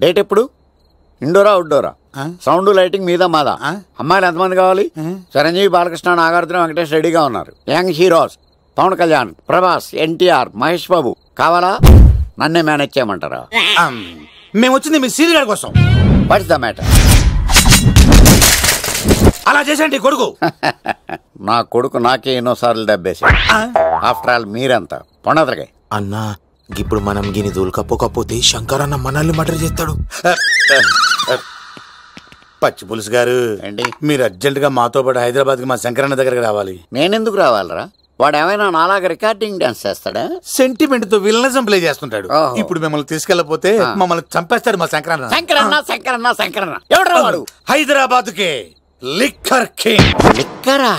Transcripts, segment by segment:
Date ఎప్పుడు? ఇండోరా అవుట్డోరా? Sound lighting మీద మాదా? అమ్మాయిలు ఎంతమంది కావాలి? చిరంజీవి, బాలకృష్ణ, నాగార్జున, వెంకటేష్ రెడీగా ఉన్నారు. యంగ్ హీరోస్ పవన్ కళ్యాణ్, ప్రభాస్, ఎన్టీఆర్, మహేష్ బాబు కావాలా? నన్నే మేనేజ్ చేయమంటారా? మేము వచ్చింది మీ సీరియల్ కోసం. What's the matter? అలా చేసేంటి కొడుకు? నా కొడుకు నాకే ఎన్నోసార్లు దెబ్బేసి. ఆఫ్టర్ ఆల్ మీరంతా పొండదరగా అన్నా. ఇప్పుడు మనం గిని దూలకపోతే శంకర్ అన్న మనల్ని మర్డర్ చేస్తాడు. పచ్చి పులుసు గారు ఏంటి? మీరు అర్జెంట్ గా మాతో పాటు హైదరాబాద్ కి మా శంకరన్న దగ్గరకు రావాలి. నేనెందుకు రావాలరా? వాడు ఏమైనా నాలాగా రికార్డింగ్ డాన్స్ చేస్తాడా? సెంటిమెంట్ తో విలనిజం ప్లే చేస్తుంటాడు. ఇప్పుడు మిమ్మల్ని తీసుకెళ్లపోతే మమ్మల్ని చంపేస్తాడు మా శంకరన్న. శంకరన్న శంకరన్న శంకరన్న ఎవడు వాడు? హైదరాబాద్ కే లిక్కర్ కింగ్. లిక్కరా?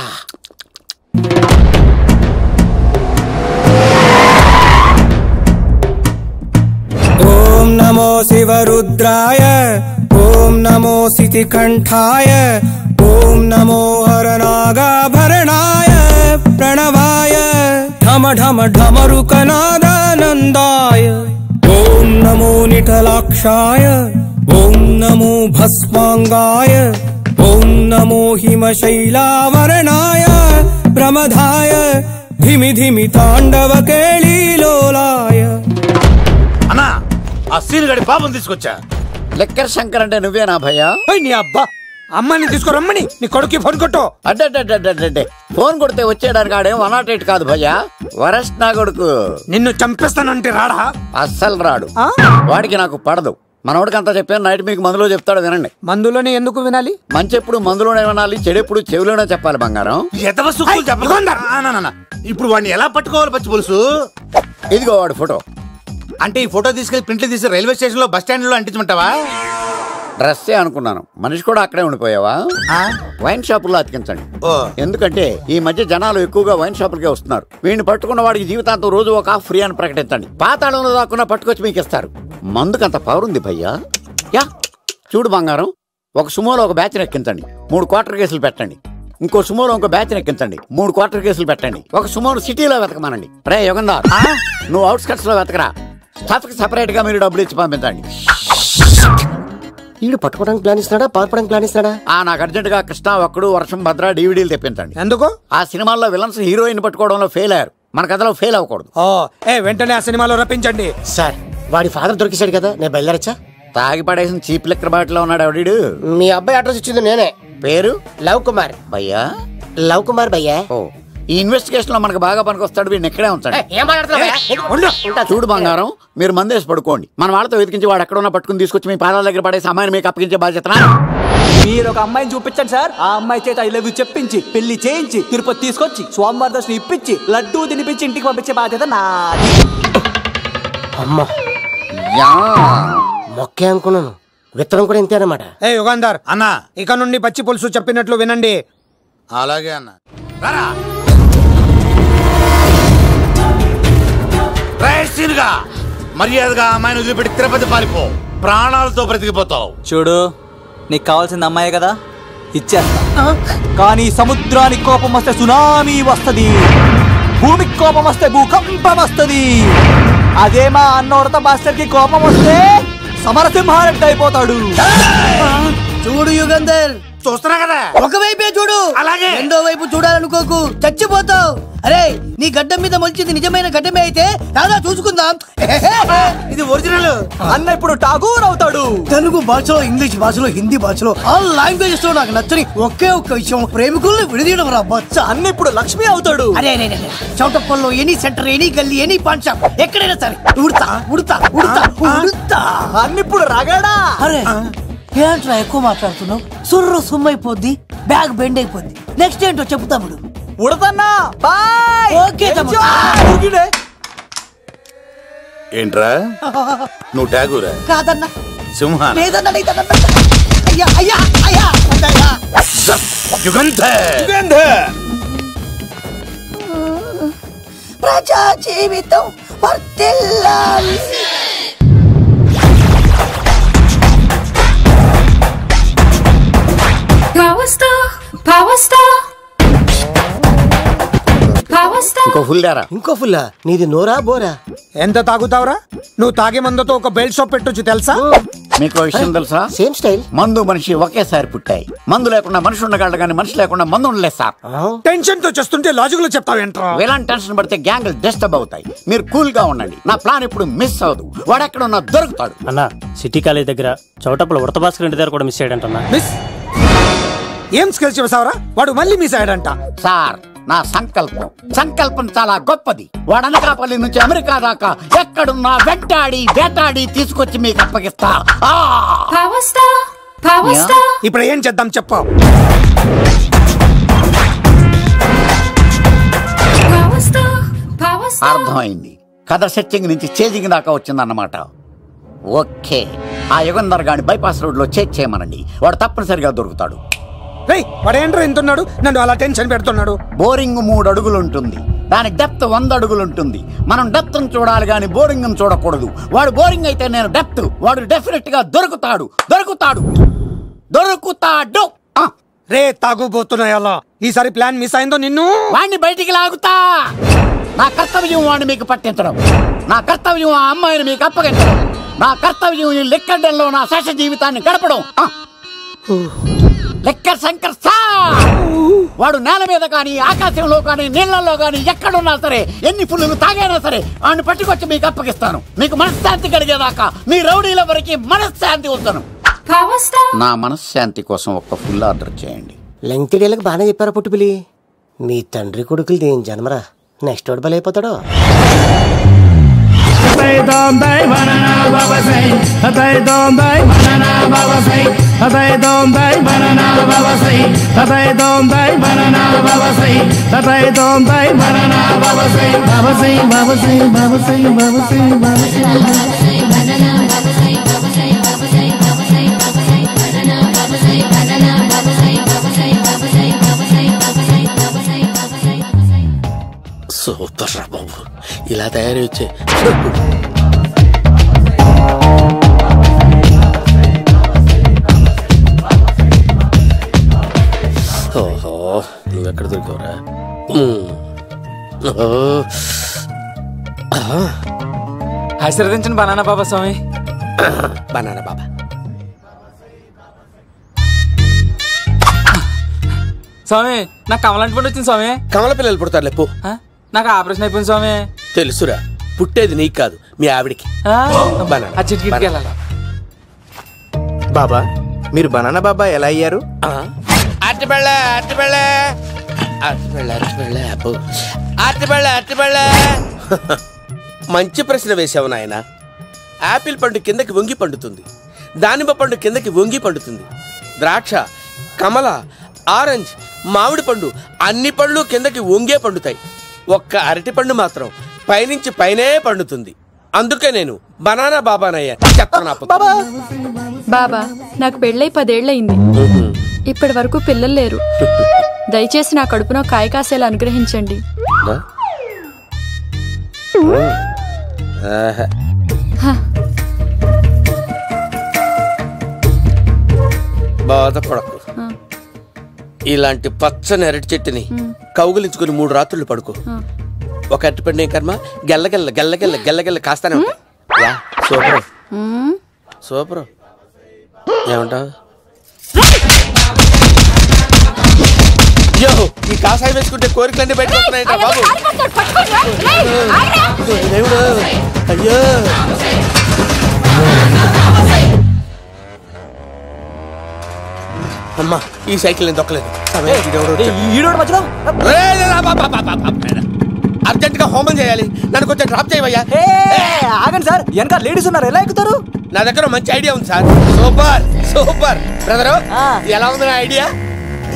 ఓం నమో శివరుద్రాయ, ఓం నమో సితికంఠాయ, ఓం నమో హరనాగాభరణాయ ప్రణవాయ ఢమ ఢమ ఢమరుకనాదానందాయ. ఓం నమో నిఠలాక్షాయ, ఓం నమో భస్మాంగాయ, ఓం నమో హిమశైలావరణాయ ప్రమదాయ ధిమి ధిమి తాండవ కేళీలోలాయ. అన్నా ఆ సీన్ గడి పాపం తీసుకొచ్చా. లిక్కర్ శంకర్ అంటే నువ్వేనా భయ్యా? నీ అబ్బా, అమ్మాయిని తీసుకురమ్మని నీ కొడుకు ఫోన్ కొట్టు. అడ్డే ఫోన్ కొడితే వచ్చేయడానికి ఆడేం 108 కాదు భయ్యా, వరస్ట్ నా కొడుకు. నిన్ను చంపేస్తానంటే రాడా? అస్సలు రాడు. వాడికి నాకు పడదు. మనోడికి అంతా చెప్పాను. నైట్ మీకు మందులో చెప్తాడు, వినండి. మందులోనే ఎందుకు వినాలి? మంచి ఎప్పుడు మందులోనే వినాలి, చెడు ఎప్పుడు చెవిలోనే చెప్పాలి బంగారం. ఇప్పుడు వాడిని ఎలా పట్టుకోవాలి పచ్చి పులుసు? ఇదిగో వాడు ఫోటో. అంటే ఈ ఫోటో తీసుకెళ్లి ప్రింట్లు తీసి రైల్వే స్టేషన్ లో బస్ స్టాండ్ లో అంటించమంటావా? డ్రెస్సే అనుకున్నాను. మనిషి కూడా అక్కడే ఉండిపోయావా? వైన్ షాపుల్లో అతికించండి. ఎందుకంటే ఈ మధ్య జనాలు ఎక్కువగా వైన్ షాపులకే వస్తున్నారు. వీడిని పట్టుకున్న వాడికి జీవితాంతం రోజు ఒక ఆఫ్ ఫ్రీ అని ప్రకటించండి. పాతాళంలో దాక్కున్నా పట్టుకొచ్చి మీకు ఇస్తారు. మందుకంత పవర్ ఉంది భయ్యా. యా చూడు బంగారం, ఒక సుమోలో ఒక బ్యాచ్ ఎక్కించండి, 3 క్వార్టర్ కేసులు పెట్టండి. ఇంకో సుమోలో ఇంకో బ్యాచ్ ఎక్కించండి, 3 క్వార్టర్ కేసులు పెట్టండి. ఒక సుమోను సిటీలో వెతకమానండి. రే యుగంధర్, నువ్వు అవుట్స్కట్స్ లో వెతకరా. స్టాఫ్ కి సెపరేట్ గా మీరు డబ్బులు ఇచ్చి పంపించండి. వీడు పట్టుకోవడానికి ప్లాన్ ఇస్తున్నాడా, పాల్పడానికి ప్లాన్ ఇస్తున్నాడా? నాకు అర్జెంట్ గా కృష్ణ, ఒక్కడు, వర్షం, భద్ర డివిడీలు తెప్పించండి. ఎందుకు? ఆ సినిమాల్లో విలన్స్ హీరోయిన్ పట్టుకోవడంలో ఫెయిల్ అయ్యారు. మన కథలో ఫెయిల్ అవ్వకూడదు. వెంటనే ఆ సినిమాలో రప్పించండి. సార్, వాడి ఫాదర్ దొరికేశాడు కదా, నేను బయలుదేరచ్చా? తాగి పడేసిన చీప్ లిక్కర్ బాటిలో ఉన్నాడు ఎవడీడు? మీ అబ్బాయి అడ్రస్ ఇచ్చింది నేనే. పేరు? లవ్ కుమార్ భయ్యా. లవ్ కుమార్ భయ్యా. ఈ ఇన్వెస్టిగేషన్ లో మనకు బాగా పనికొస్తాడు. వీడిని ఎక్కడే ఉంచండి. చూడు బంగారం, మీరు మందేసి పడుకోండి. మన వాళ్ళతో వెతికించి వాడు ఎక్కడ ఉన్నా పట్టుకుని తీసుకొచ్చి మీ పాదాల దగ్గర పడేసి అమ్మాయిని మీకు అప్పగించే బాధ్యత. మీరు ఒక అమ్మాయిని చూపించండి సార్. ఆ అమ్మాయి చేత ఐ లవ్ యూ చెప్పించి పెళ్లి చేయించి తిరుపతి తీసుకొచ్చి స్వామివారి దర్శనం ఇప్పించి లడ్డూ తినిపించి ఇంటికి పంపించే బాధ్యత నాది. అమ్మా మొక్కే అనుకున్నాను, విత్తనం కూడా ఇంతేనమాట. యుగంధర్ అన్నా, ఇక నుండి పచ్చి పులుసు చెప్పినట్లు వినండి. అలాగే అన్న. మర్యాదగా అమ్మాయిని వదిలిపెట్టి తిరుపతి పారిపో, ప్రాణాలతో బ్రతికిపోతావు. చూడు, నీకు కావాల్సింది అమ్మాయే కదా, ఇచ్చేస్తా. కానీ సముద్రానికి కోపం వస్తే సునామీ వస్తది, భూమికి కోపం వస్తే భూకంపం వస్తది. అదే మా అన్నోడత మాస్టర్ కి కోపం వస్తే సమరసింహారెడ్డి అయిపోతాడు. చూడు యుగంధర్, చూస్తున్నా కదా, ఒకవైపే చూడు, అలాగే రెండో వైపు చూడాలనుకోకు, చచ్చిపోతావు. అరే, నీ గడ్డం మీద మొలిచింది నిజమైన గడ్డమే అయితే రాదా చూసుకుందాం. ఇది ఒరిజినల్. అన్న ఇప్పుడు ఠాగూర్ అవుతాడు. తెలుగు భాషలో, ఇంగ్లీష్ భాషలో, హిందీ భాషలో, ఆల్ లాంగ్వేజెస్ లో నాకు నచ్చని ఒకే ఒక్క విషయం, ప్రేమికుల్ని విడదీయడం రా బచ్చ. అన్న ఇప్పుడు లక్ష్మి అవుతాడు. అరే చౌటప్పల్లో ఎనీ సెంటర్, ఎనీ గల్లీ, ఎనీ పాన్ షాప్, ఎక్కడైనా సరే ఉడతా ఉడతా ఉడతా ఉడతా. అన్న ఇప్పుడు రగడా. అరే ఏంట్రా ఎక్కువ మాట్లాడుతున్నావు? సుర్రు సుమ్మైపోద్ది, బ్యాగ్ బెండ్ అయిపోద్ది. నెక్స్ట్ ఏంటో చెప్తాముడు. ఉడతన్నా బాయ్. ఓకే తమ్ముడు. ఏంట్రా నువ్వు ఠాగూరా? కాదన్నా, సింహ లేదన్నా. అయ్యా అయ్యా అయ్యా ప్రజా జీవితం వర్ధిల్లాలి. ఇంకో ఫుల్లా? నీది నోరా బోరా? ఎంత తాగుతావురా? నువ్వు తాగే మందుతో ఒక బెల్ట్ షాప్ పెట్టొచ్చు తెలుసా? మీకు విషయం తెలుసా? Same style. మందు మనిషి ఒకేసారి పుట్టాయి. మందు లేకుండా మనిషి ఉండగలడు కానీ మనిషి లేకుండా మందు ఉండలేదు సార్. టెన్షన్ తో చేస్తుంటే లాజిక్ లో చెప్తావేంట్రా? ఇలాంటి టెన్షన్ పడితే గ్యాంగ్లు డిస్టర్బ్ అవుతాయి. మీరు కూల్ గా ఉండండి. నా ప్లాన్ ఇప్పుడు మిస్ అవ్వదు. వాడు ఎక్కడ ఉన్నా దొరుకుతాడు. అన్న సిటీ కాలేజ్ దగ్గర చౌటప్పుల వృత భాస్కర్ ఇంటి దగ్గర కూడా మిస్ అయ్యాడంటన్నా. మిస్ ఏం స్కిల్స్ చెప్పావరా? వాడు మళ్ళీ మిస్ అయ్యాడంట. సార్ నా సంకల్పం చాలా గొప్పది. వాడు అనకాపల్లి నుంచి అమెరికా దాకా ఎక్కడున్నా వెంటాడి వేటాడి తీసుకొచ్చి మీకు అప్పగిస్తా. ఇప్పుడు ఏం చేద్దాం చెప్పు. అర్థమైంది. కథ సెట్టింగ్ నుంచి చేజింగ్ దాకా వచ్చిందన్నమాట. ఓకే, ఆ యుగంధర్ గాని బైపాస్ రోడ్ లో చేజ్ చేయమనండి. వాడు తప్పనిసరిగా దొరుకుతాడు. వాడేంట్రా ఇంటున్నాడు? నన్ను అలా టెన్షన్ పెడుతున్నాడు. బోరింగ్ 3 అడుగులు ఉంటుంది, దానికి డెప్త్ 100 అడుగులు ఉంటుంది. మనం డెప్త్ చూడాలి గాని బోరింగ్ చూడకూడదు. వాడు బోరింగ్ అయితే నేను డెప్త్. వాడు డెఫినెట్ గా దొరుకుతాడు. రే తాగుబోతున్నాయి అలా. ఈసారి ప్లాన్ మిస్ అయిందో నిన్ను వాడిని బయటికి లాగుతా. నా కర్తవ్యం వాడిని మీకు పట్టించడం. నా కర్తవ్యం ఆ అమ్మాయిని మీకు అప్పగించడం. నా కర్తవ్యం ఈ లెక్కడ్డల్లో నా శేష జీవితాన్ని గడపడం. లెక్కర్ శంకర్ సార్ వాడు నేల మీద కానీ ఆకాశంలో కానీ నీళ్లలో కానీ ఎక్కడున్నా సరే, ఎన్ని ఫుల్లు తాగైనా సరే వాడిని పట్టుకొచ్చి మీకు అప్పగిస్తాను. మీకు మనశ్శాంతి కలిగేదాకా మీ రౌడీల వరకు మనశ్శాంతి వస్తాను. నా మనశ్శాంతి కోసం ఒక ఫుల్ ఆర్డర్ చేయండి. లెంగ్త్ డేలకు బాగానే చెప్పారా పుట్టుపిలి. మీ తండ్రి కొడుకులు దేని జన్మరా. నెక్స్ట్ వాడు బలైపోతాడు. సూపర్ రా బాబు, ఇలా తయారీ వచ్చే. ఓహో, నువ్వెక్కడ దొరికావురా? ఆశీర్వదించండి బనానా బాబా స్వామి. బనానా బాబా స్వామి, నాకు కమలాంటి పండు వచ్చింది స్వామి. కమల పిల్లలు పుడతారు లేపు. నాకు ఆపరేషన్ అయిపోయింది స్వామి. తెలుసురా, పుట్టేది నీకు కాదు మీ ఆవిడికి. బాబా, మీరు బనానా బాబా ఎలా అయ్యారు? మంచి ప్రశ్న వేసావు నాయన. ఆపిల్ పండు కిందకి వంగి పండుతుంది, దానిమ్మ పండు కిందకి వంగి పండుతుంది, ద్రాక్ష, కమల, ఆరెంజ్, మామిడి పండు అన్ని పళ్ళు కిందకి వంగే పండుతాయి. ఒక్క అరటి పండు మాత్రం పైనుంచి పైనే పండుతుంది. అందుకే నేను బనానా బాబానయ్యా. బాబా, నాకు పెళ్ళై 10 ఏళ్ళయింది. ఇప్పటి వరకు పిల్లలు లేరు. దయచేసి నా కడుపున కాయ కాసేలా అనుగ్రహించండి. బాధపడకు. ఇలాంటి పచ్చని అరటి చెట్టుని కౌగులించుకుని 3 రాత్రులు పడుకో. ఒక అరటి పండు కర్మ గెల్లగెల్ల గెల్లగెల్ల గెల్లగెల్ల కాస్తానే ఉంటాయి. Super super. ఏమంటావు? అయ్యో, ఈ కాసాయి వేసుకుంటే కోరికలన్నీ బయటకు వస్తున్నాయంట బాబు. అయ్యో, అమ్మా, ఈ సైకిల్ నేను దొక్కలేదు. అర్జెంట్ గా హోమం చేయాలి, నన్ను కొంచెం డ్రాప్ చేయవయ్యా. ఆగండి సార్, వెనక లేడీస్ ఉన్నారు, ఎలా ఎక్కుతారు? నా దగ్గర మంచి ఐడియా ఉంది సార్. Super super. బ్రదరు, ఎలా ఉంది నా ఐడియా?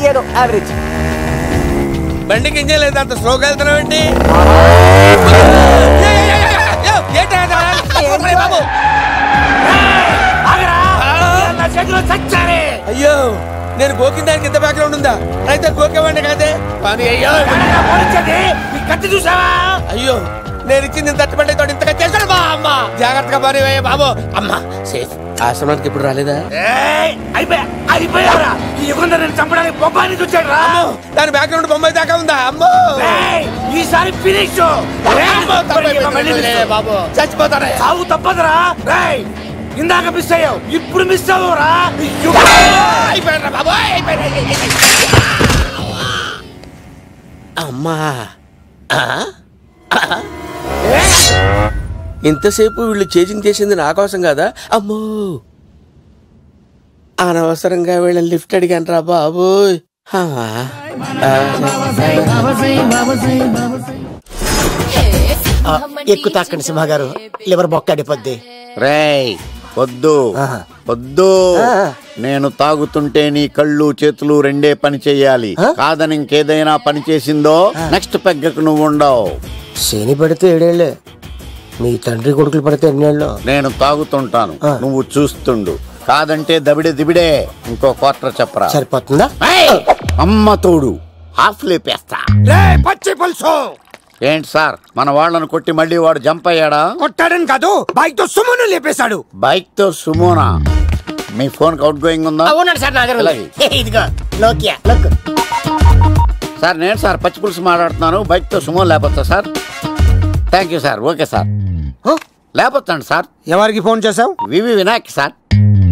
ఏదో యావరేజ్. బండికి ఇంజన్ లేదు, అంత స్లోగా వెళ్తున్నావేంటి? అయ్యో, నేను గోకిన దానికి ఇంత బ్యాక్గ్రౌండ్ ఉందా? అయితే గోకేవాడిని కాదే. అయ్యో చూసావా? అయ్యో, నేను ఇచ్చింది తట్టుబడి తోటి ఇంతగా చేశాను బా. అమ్మ జాగ్రత్తగా పని బాబు. అమ్మ సేఫ్. ఆశ్రమానికి ఇప్పుడు రాలేదా? చంపడానికి బొమ్మాని చూచాడు రా. దాని బ్యాక్గ్రౌండ్ బొమ్మాయి దాకా ఉందా? అమ్మో, ఈసారి ఫినిష్ బాబు. చచ్చిపోతానే. సాగు తప్పదురా. ఇందాక మిస్ అయ్యావు, ఇప్పుడు మిస్ అవ్వరా? అమ్మా ఇంతసేపు వీళ్ళు చేజింగ్ చేసింది నా కోసం కదా. అమ్మో అనవసరంగా వీళ్ళని లిఫ్ట్ అడిగాను రా బాబోయ్. ఎక్కువ తాకండి సింహ గారు, లివర్ బొక్క అడిపోద్ది. రేయ్ వద్దు వద్దు, నేను తాగుతుంటే నీ కళ్ళు చేతులు రెండే పని చెయ్యాలి. కాదని ఇంకేదైనా పని చేసిందో నెక్స్ట్ పెగ్గకు నువ్వు ఉండవు. శని పడితే 7 ఏళ్ళే, మీ తండ్రి కొడుకులు పడితే 2 ఏళ్ళు. నేను తాగుతుంటాను, నువ్వు చూస్తుండు. కాదంటే దబిడే దిబిడే. ఇంకో క్వార్టర్ చెప్పరా? సరిపోతుందా? అమ్మ తోడు హాఫ్ లేపేస్తా. పచ్చి పులుసు. ఏంటి సార్, మన వాళ్ళను కొట్టి మళ్ళీ వాడు జంప్ అయ్యాడా? కొట్టాడని కాదు, బైక్ తో సుమోను లేపేశాడు. బైక్ తో సుమోనా? మీ ఫోన్ అవుట్ గోయింగ్ ఉందా? అవునండి సార్, నాగర్ ఇదిగో నోకియా లోక్. సార్ నేను సార్ పచ్చి పులుసు మాట్లాడుతున్నాను. బైక్ తో సుమో లేపొచ్చా sir? Thank you sir. Okay sir, లేపొచ్చండి సార్. ఎవరికి ఫోన్ చేసావు? V V Vinayak sir.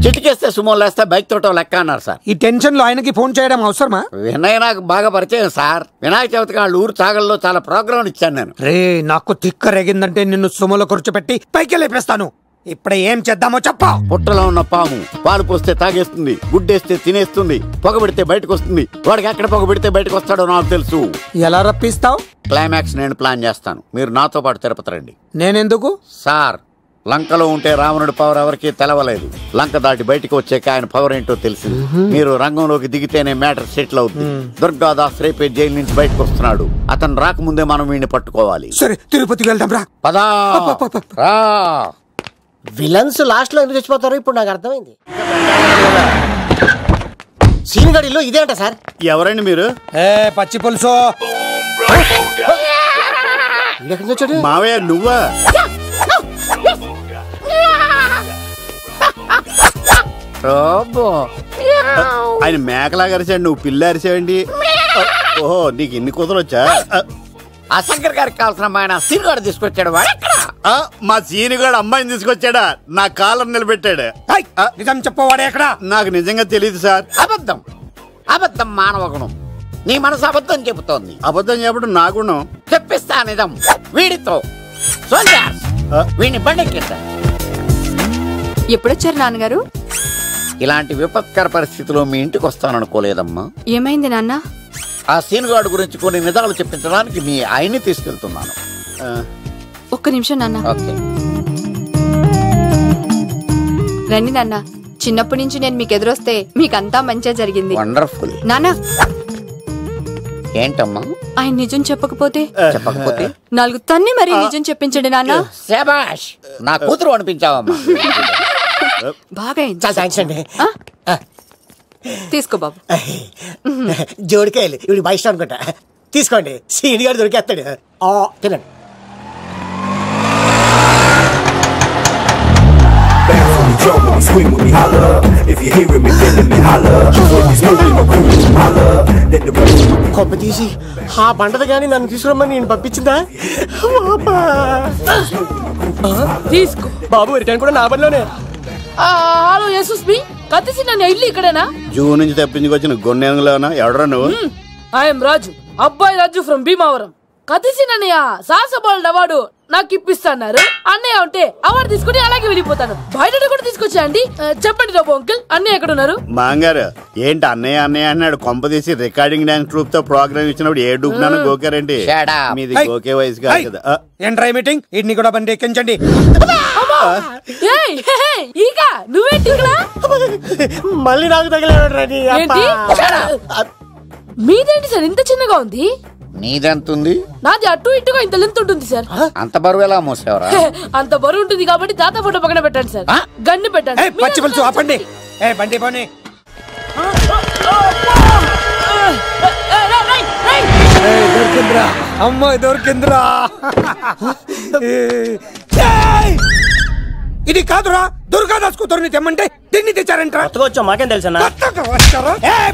చిటికేస్తే సుమో లేస్తే బైక్ తోటో లెక్క అన్నారు సార్. ఈ టెన్షన్ లో ఆయనకి ఫోన్ చేయడం అవసరమా? వినయ్ నాకు బాగా పరిచయం సార్. వినాయక చవితికి వాళ్ళ ఊరు చాగల్లో చాలా ప్రోగ్రాం ఇచ్చాను నేను. రే నాకు తిక్క రేగిందంటే నిన్ను సుమోలో కూర్చోపెట్టి పైకి లేపేస్తాను. ఇప్పుడే ఏం చేద్దామో చెప్పా. పుట్టలో ఉన్న పాము పాలు పోస్తే తాగేస్తుంది, గుడ్డేస్తే తినేస్తుంది, పొగ పెడితే బయటకు వస్తుంది. వాడికి ఎక్కడ పొగ పెడితే బయటకు వస్తాడో నాకు తెలుసు. ఎలా రప్పిస్తావు? క్లైమాక్స్ నేను ప్లాన్ చేస్తాను, మీరు నాతో పాటు తిరుపతి రండి. నేనెందుకు? సార్ లంకలో ఉంటే రావణుడి పవర్ ఎవరికి తెలవలేదు. లంక దాటి బయటకు వచ్చాక ఆయన పవర్ ఏంటో తెలిసింది. మీరు రంగంలోకి దిగితేనే మ్యాటర్ సెటిల్ అవుతుంది. దుర్గాదాస్ రేపే జైలు నుంచి బయటకు వస్తున్నాడు. అతను రాకముందే మనం వీడిని పట్టుకోవాలి. సరే తిరుపతికి వెళ్దాం రా. పదా రా. విలన్స్ లాస్ట్ లో ఎందుకు చచ్చిపోతారో ఇప్పుడు నాకు అర్థమైంది. సీనిగడిలో ఇదే అంట సార్. ఎవరండి మీరు? పచ్చి పులుసు. మావయ్య నువ్వా? ఆయన మేకలాగా అరిచాడు, నువ్వు పిల్ల అరిచావండి. ఓహో నీకు ఇన్ని కూతురు వచ్చా? ఆ శంకర్ గారికి కావాల్సిన అమ్మాయి సీనుగాడు తీసుకొచ్చాడు. మా సీనుగాడు అమ్మాయిని తీసుకొచ్చాడా? నా కాలర్ నిలబెట్టాడు. నిజం చెప్పవాడే ఎక్కడ? నాకు నిజంగా తెలియదు సార్. అబద్ధం అబద్ధం మానవ గుణం. నీ మనసు అబద్ధం చెబుతోంది. అబద్ధం చెప్పడం నా గుణం. చెప్పిస్తా నిజం వీడితో. వీడిని బండెక్కిస్తా. ఎప్పుడొచ్చారు నాన్నగారు? ఇలాంటి విపత్కర పరిస్థితిలో మీ ఇంటికి వస్తాననుకోలేదమ్మా. ఏమైంది నాన్న? ఆ సీనుగాడు గురించి కొన్ని నిజాలు చెప్పించడానికి మీ ఆయన్ని తీసుకెళ్తున్నాను. ఒక్క నిమిషం నాన్న. ఓకే రండి నాన్న. చిన్నప్పటి నుంచి నేను మీకు ఎదురొస్తే మీకంతా మంచిగా జరిగింది. వండర్ఫుల్. నాన్న ఏంటమ్మా? ఆయన నిజం చెప్పకపోతే చెప్పకపోతే 4 తన్ని మరి నిజం చెప్పించండి నాన్న. శభాష్, నా కూతురు అనిపించావమ్మా. బాగా తీసుకో బాబు. జోడికాయలు ఇవి బాగా ఇష్టం అనుకుంటా. తీసుకోండి, సీని గారు దొరికేస్తాడు. తినండి. కొప్ప తీసి ఆ పంటది కానీ నన్ను తీసుకురమ్మని నేను పంపించిందా? తీసుకో బాబు, రిటర్న్ కూడా నా పనిలోనే. హలో యశస్వి, కత్తిసి నన్ను ఇల్లు ఇక్కడేనా? జూ నుంచి తప్పించుకొచ్చిన గొన్నెంగులోనా? ఎవడరా నువ్వు? ఐఎమ్ రాజు, అబ్బాయి రాజు ఫ్రమ్ భీమావరం. కత్తిసి నన్నయ్య సాసబాల్ అవార్డు నాకు ఇప్పిస్తున్నారు. అన్నయ్య ఉంటే అవార్డు తీసుకుని అలాగే వెళ్ళిపోతాను. బయట కూడా తీసుకొచ్చా అండి. చెప్పండి రాబు అంకుల్, అన్నయ్య ఎక్కడ ఉన్నారు? మాంగారు ఏంటి అన్నయ్య అన్నయ్య అన్నాడు? కొంప తీసి రికార్డింగ్ డాన్స్ ట్రూప్ తో ప్రోగ్రామ్ ఇచ్చినప్పుడు ఏ డూబ్నాను గోకారండి? మీది గోకే వయసు కాదు కదా. ఏంట్రై మీటింగ్? ఇడ్ని కూడా బండి ఎక్కించండి. ఈక నువ్వేంటి ఇక్కడ? మళ్ళీ నాకు తగిలేంటి? మీదేంటి సార్ ఇంత చిన్నగా ఉంది? నీదెంతుంది? నాది అటు ఇటుగా ఇంత లెంత్ ఉంటుంది సార్. అంత బరువు ఎలా మోసేవరా? అంత బరువు ఉంటుంది కాబట్టి తాత ఫోటో పక్కన పెట్టండి సార్. గన్ను పెట్టండి. పచ్చి పులుసు ఆపండి. బండి పోనీ. దొరికిందిరా అమ్మాయి, దొరికిందిరా. ఇది కాదురా, దుర్గాదాస్ కూతురుని తెమ్మంటే దీన్ని తెచ్చారంట. వచ్చా మాకేం తెలుసా?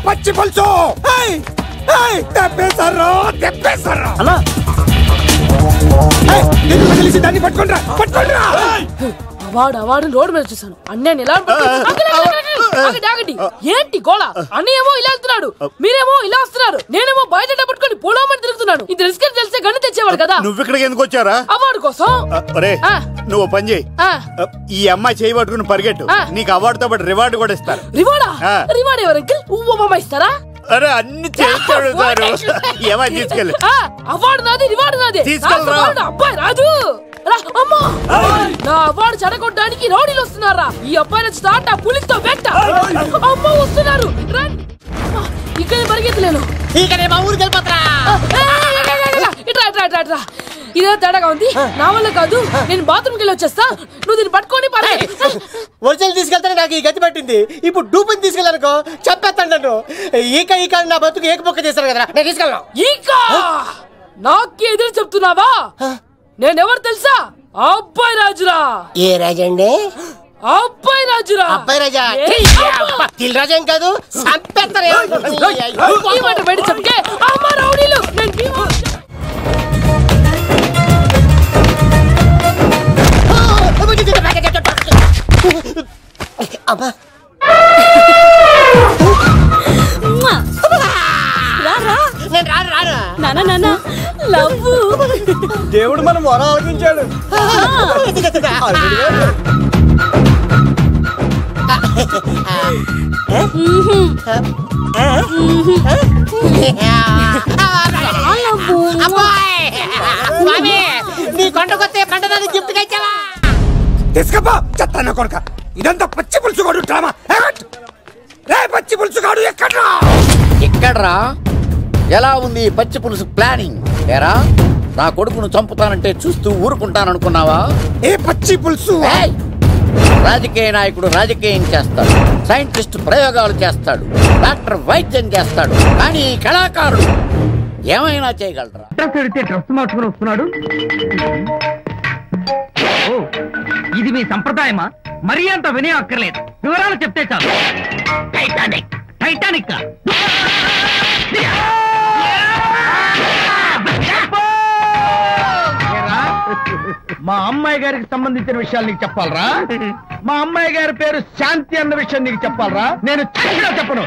పచ్చి పులుసు తెలిసి దాన్ని పట్టుకుంటా. వాడు రోడ్డు మీద చూసాను అన్నయ్య ఎలా ఆగండి ఏంటి గోళ అన్నయ్య ఏమో ఇలా వెళ్తున్నాడు మీరేమో ఇలా వస్తున్నారు నేనేమో బయట పట్టుకొని పొలమని తిరుగుతున్నాను ఇది రిస్క్ తెలిస్తే గన్ను తెచ్చేవాడు కదా. నువ్వు ఇక్కడికి ఎందుకు వచ్చారా? అవార్డు కోసం. నువ్వు పని చేయి, ఈ అమ్మాయి చేయి పట్టుకుని పరిగెట్టు, నీకు అవార్డుతో పాటు రివార్డు కూడా ఇస్తారు. రివార్డ్ ఎవరు అంకిల్? ఇస్తారా? అరే అన్ని చేస్తాడు ఏమై తీసుకెళ్ళి అవార్డు నాది రివార్డు నాది తీసుకెళ్ళరా. అబ్బాయి రాజు నా అవార్డు చెడగొట్టడానికి రౌడీలు వస్తున్నారా? ఈ అబ్బాయి స్టార్ట్ పోలీస్ తో వెంట అమ్మ వస్తున్నారు ఇక్కడ పరిగెత్తలేను ఇదే తేడాగా ఉంది నా వల్ల కాదు నేను బాత్రూమ్కి వెళ్ళి వచ్చేస్తా నువ్వు దీన్ని పట్టుకొని ఒరిజినల్ తీసుకెళ్తానే నాకు ఈ గతి పట్టింది ఇప్పుడు డూపుని తీసుకెళ్ళానుకో చెప్పేస్తాను నన్ను ఈక నా బతుకు ఏకపొక్క చేశాను కదా నేను తీసుకెళ్ళను ఈక నాకే ఎదురు చెప్తున్నావా నేనెవరు తెలుసా అబ్బాయి రాజురా ఏ రాజండి అబ్బాయి రాజురా అబ్బాయి రాజా దిల్ రాజా ఏం కాదు బయట చెప్తే అమ్మ రౌడీలు నేను అమ్మా దేవుడు మనం మొర ఆలోచించాడు. నీ కొండకొస్తే పంటదాన్ని గిఫ్ట్ గా ఇచ్చావా? తీసుకపో చెత్తాను కొడుక ఇదంతా పచ్చి పులుసుగాడు డ్రామా. పచ్చి పులుసుగాడు ఎక్కడ్రా? ఎలా ఉంది పచ్చి పులుసు ప్లానింగ్? ఏరా నా కొడుకును చంపుతానంటే చూస్తూ ఊరుకుంటాననుకున్నావా? ఏ పచ్చి పులుసు? రాజకీయ నాయకుడు రాజకీయం చేస్తాడు, సైంటిస్ట్ ప్రయోగాలు చేస్తాడు, డాక్టర్ వైద్యం చేస్తాడు, కానీ కళాకారుడు ఏమైనా చేయగలరా? డ్రెస్ మార్చుకుని వస్తున్నాడు. ఇది మీ సంప్రదాయమా? మరీ అంత వినయం అక్కర్లేదు, వివరాలు చెప్తే చాలు. టైటానిక్ టైటానిక్ మా అమ్మాయి గారికి సంబంధించిన విషయాలు నీకు చెప్పాలరా? మా అమ్మాయి గారి పేరు శాంతి అన్న విషయం నీకు చెప్పాలరా? నేను చెప్పను.